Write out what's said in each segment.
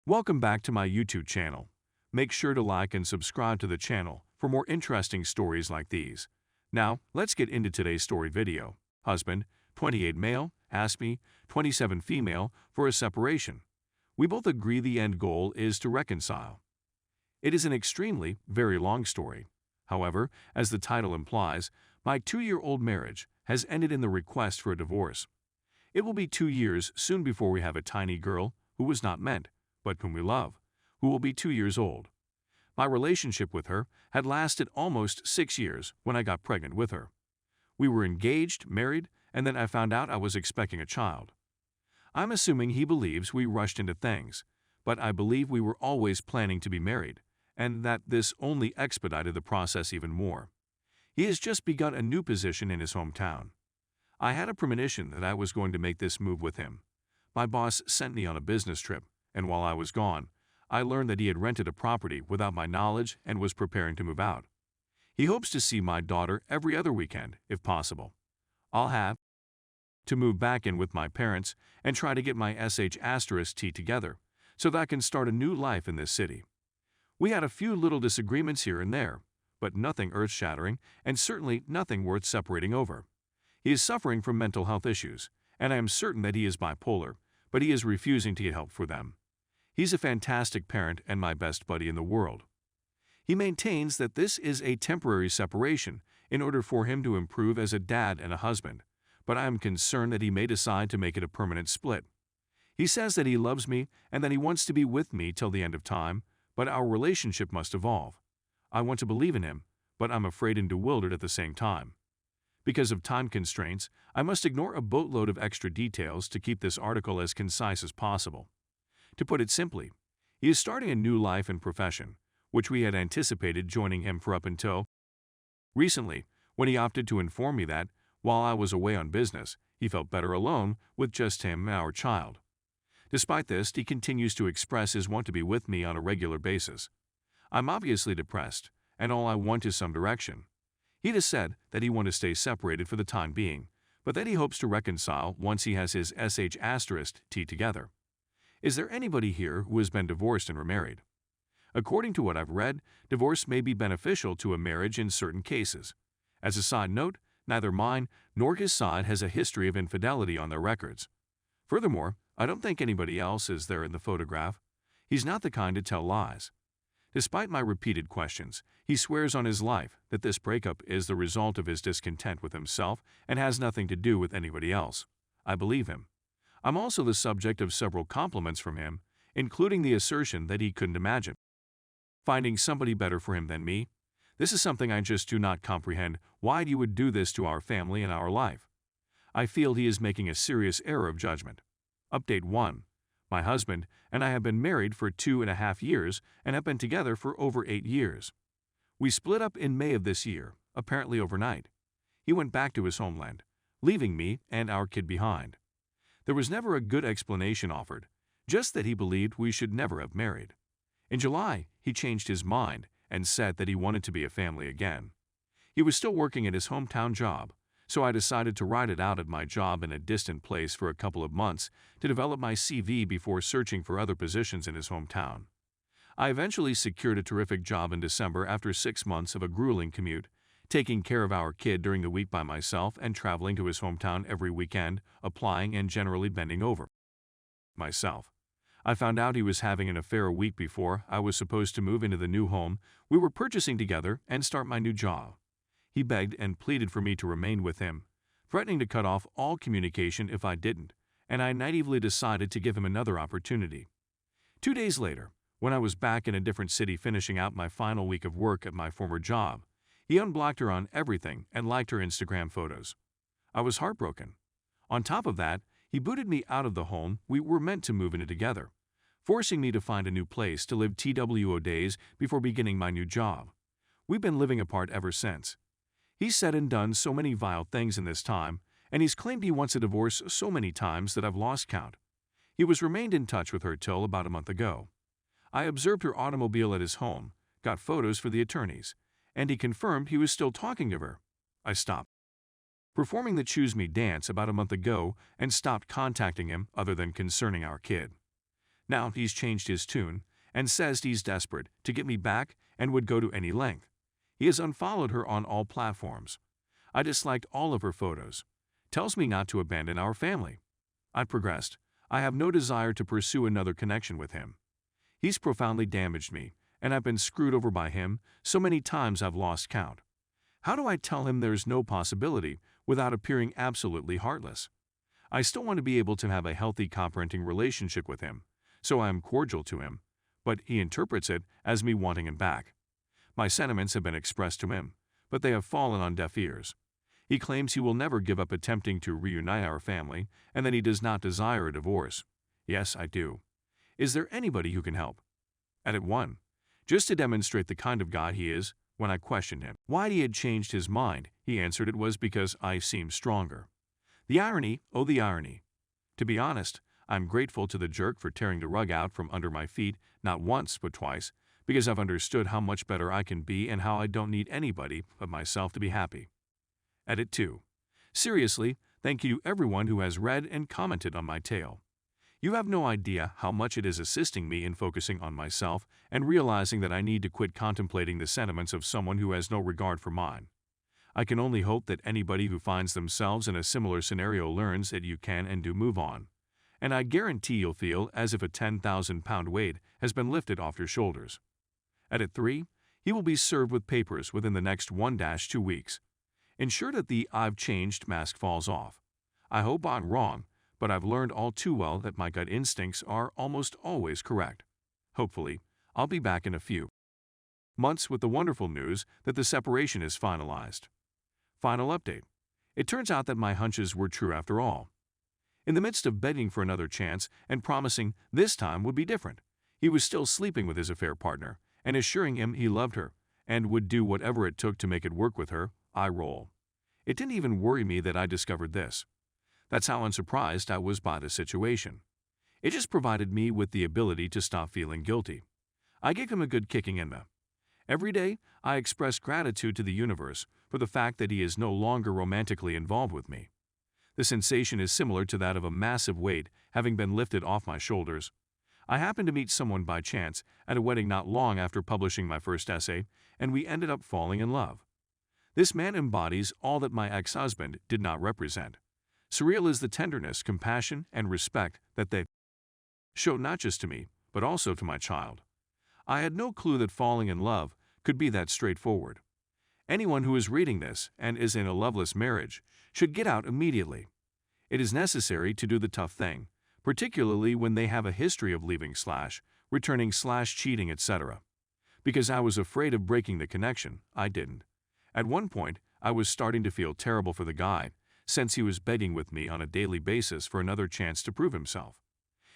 Welcome back to my YouTube channel. Make sure to like and subscribe to the channel for more interesting stories like these. Now, let's get into today's story video. Husband, 28 male, asked me, 27 female, for a separation. We both agree the end goal is to reconcile. It is an extremely, very long story. However, as the title implies, my 2-year-old marriage has ended in the request for a divorce. It will be 2 years soon before we have a tiny girl who was not meant, but whom we love, who will be 2 years old. My relationship with her had lasted almost 6 years when I got pregnant with her. We were engaged, married, and then I found out I was expecting a child. I'm assuming he believes we rushed into things, but I believe we were always planning to be married, and that this only expedited the process even more. He has just begun a new position in his hometown. I had a premonition that I was going to make this move with him. My boss sent me on a business trip, and while I was gone, I learned that he had rented a property without my knowledge and was preparing to move out. He hopes to see my daughter every other weekend, if possible. I'll have to move back in with my parents and try to get my sh*t together so that I can start a new life in this city. We had a few little disagreements here and there, but nothing earth-shattering and certainly nothing worth separating over. He is suffering from mental health issues, and I am certain that he is bipolar, but he is refusing to get help for them. He's a fantastic parent and my best buddy in the world. He maintains that this is a temporary separation in order for him to improve as a dad and a husband, but I am concerned that he may decide to make it a permanent split. He says that he loves me and that he wants to be with me till the end of time, but our relationship must evolve. I want to believe in him, but I'm afraid and bewildered at the same time. Because of time constraints, I must ignore a boatload of extra details to keep this article as concise as possible. To put it simply, he is starting a new life and profession, which we had anticipated joining him for up until recently, when he opted to inform me that, while I was away on business, he felt better alone with just him and our child. Despite this, he continues to express his want to be with me on a regular basis. I'm obviously depressed, and all I want is some direction. He has said that he wants to stay separated for the time being, but that he hopes to reconcile once he has his sh*t together. Is there anybody here who has been divorced and remarried? According to what I've read, divorce may be beneficial to a marriage in certain cases. As a side note, neither mine nor his side has a history of infidelity on their records. Furthermore, I don't think anybody else is there in the photograph. He's not the kind to tell lies. Despite my repeated questions, he swears on his life that this breakup is the result of his discontent with himself and has nothing to do with anybody else. I believe him. I'm also the subject of several compliments from him, including the assertion that he couldn't imagine finding somebody better for him than me. This is something I just do not comprehend. Why you would do this to our family and our life? I feel he is making a serious error of judgment. Update 1. My husband and I have been married for 2.5 years and have been together for over 8 years. We split up in May of this year, apparently overnight. He went back to his homeland, leaving me and our kid behind. There was never a good explanation offered, just that he believed we should never have married. In July, he changed his mind and said that he wanted to be a family again. He was still working at his hometown job, so I decided to ride it out at my job in a distant place for a couple of months to develop my CV before searching for other positions in his hometown. I eventually secured a terrific job in December after 6 months of a grueling commute, taking care of our kid during the week by myself and traveling to his hometown every weekend, applying and generally bending over myself. I found out he was having an affair a week before I was supposed to move into the new home we were purchasing together and start my new job. He begged and pleaded for me to remain with him, threatening to cut off all communication if I didn't, and I naively decided to give him another opportunity. 2 days later, when I was back in a different city finishing out my final week of work at my former job, he unblocked her on everything and liked her Instagram photos. I was heartbroken. On top of that, he booted me out of the home we were meant to move into together, forcing me to find a new place to live TWO days before beginning my new job. We've been living apart ever since. He's said and done so many vile things in this time, and he's claimed he wants a divorce so many times that I've lost count. He remained in touch with her till about a month ago. I observed her automobile at his home, got photos for the attorneys, and he confirmed he was still talking to her. I stopped performing the Choose Me dance about a month ago and stopped contacting him other than concerning our kid. Now he's changed his tune and says he's desperate to get me back and would go to any length. He has unfollowed her on all platforms. I disliked all of her photos. Tells me not to abandon our family. I progressed. I have no desire to pursue another connection with him. He's profoundly damaged me, and I've been screwed over by him so many times I've lost count. How do I tell him there's no possibility without appearing absolutely heartless? I still want to be able to have a healthy, comprehending relationship with him, so I am cordial to him, but he interprets it as me wanting him back. My sentiments have been expressed to him, but they have fallen on deaf ears. He claims he will never give up attempting to reunite our family and that he does not desire a divorce. Yes, I do. Is there anybody who can help? Edit 1. Just to demonstrate the kind of guy he is, when I questioned him why he had changed his mind, he answered it was because I seemed stronger. The irony, oh the irony. To be honest, I'm grateful to the jerk for tearing the rug out from under my feet not once but twice, because I've understood how much better I can be and how I don't need anybody but myself to be happy. Edit 2. Seriously, thank you to everyone who has read and commented on my tale. You have no idea how much it is assisting me in focusing on myself and realizing that I need to quit contemplating the sentiments of someone who has no regard for mine. I can only hope that anybody who finds themselves in a similar scenario learns that you can and do move on. And I guarantee you'll feel as if a 10,000-pound weight has been lifted off your shoulders. Edit 3. He will be served with papers within the next 1-2 weeks. Ensure that the "I've changed" mask falls off. I hope I'm wrong, but I've learned all too well that my gut instincts are almost always correct. Hopefully, I'll be back in a few months with the wonderful news that the separation is finalized. Final update. It turns out that my hunches were true after all. In the midst of begging for another chance and promising this time would be different, he was still sleeping with his affair partner and assuring him he loved her and would do whatever it took to make it work with her. I roll. It didn't even worry me that I discovered this. That's how unsurprised I was by the situation. It just provided me with the ability to stop feeling guilty. I gave him a good kicking in the. Every day, I express gratitude to the universe for the fact that he is no longer romantically involved with me. The sensation is similar to that of a massive weight having been lifted off my shoulders. I happened to meet someone by chance at a wedding not long after publishing my first essay, and we ended up falling in love. This man embodies all that my ex-husband did not represent. Surreal is the tenderness, compassion, and respect that they showed not just to me, but also to my child. I had no clue that falling in love could be that straightforward. Anyone who is reading this and is in a loveless marriage should get out immediately. It is necessary to do the tough thing, particularly when they have a history of leaving / returning / cheating, etc. Because I was afraid of breaking the connection, I didn't. At one point, I was starting to feel terrible for the guy, since he was begging with me on a daily basis for another chance to prove himself.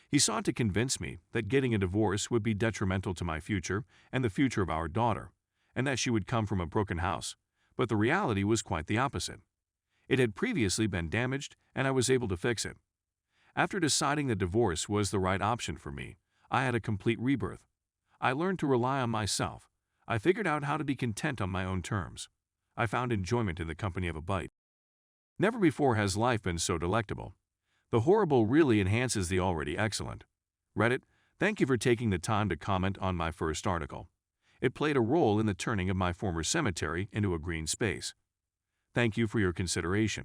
He sought to convince me that getting a divorce would be detrimental to my future and the future of our daughter, and that she would come from a broken house, but the reality was quite the opposite. It had previously been damaged, and I was able to fix it. After deciding that divorce was the right option for me, I had a complete rebirth. I learned to rely on myself. I figured out how to be content on my own terms. I found enjoyment in the company of a bite. Never before has life been so delectable. The horrible really enhances the already excellent. Reddit, thank you for taking the time to comment on my first article. It played a role in the turning of my former cemetery into a green space. Thank you for your consideration.